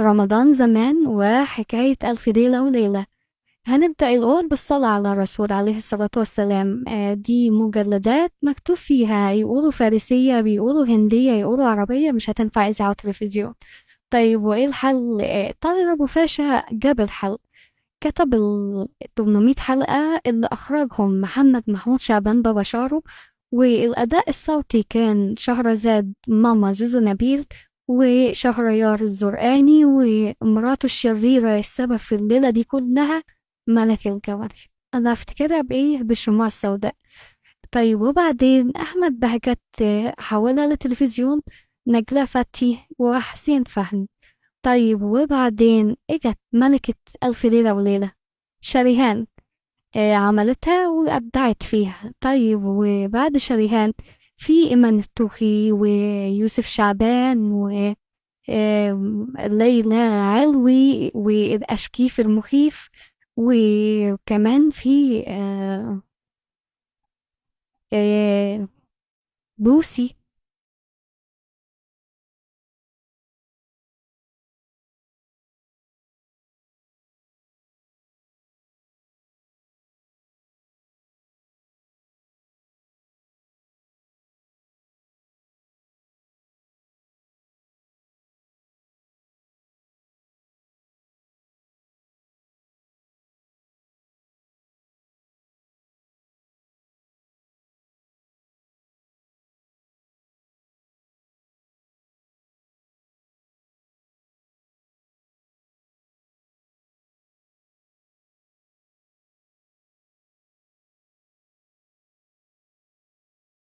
رمضان زمان وحكاية ألف ليلة وليلة. هنبدأ الأول بالصلاة على الرسول عليه الصلاة والسلام. دي مجلدات مكتوب فيها، يقولوا فارسية، بيقولوا هندية، يقولوا عربية، مش هتنفع إذاعة وتلفزيون. طيب وإيه الحل؟ طاهر أبو فاشا جاب الحل، كتب 800 حلقة اللي أخرجهم محمد محمود شعبان بابا شارو، والأداء الصوتي كان شهرزاد ماما زوزو نبيل، وشهريار الزرقاني، ومراته الشريرة السبب في الليلة دي كلها ملك الجمال. أنا أفتكرها بإيه؟ بالشموع السوداء. طيب وبعدين أحمد بهجت حولها لتلفزيون، نجلة فتحي وحسين فهمي. طيب وبعدين اجت ملكة ألف ليلة وليلة شريهان، عملتها وأبدعت فيها. طيب وبعد شريهان في إيمان التوخي ويوسف شعبان ليلى علوي والأشكيف المخيف، وكمان في بوسي.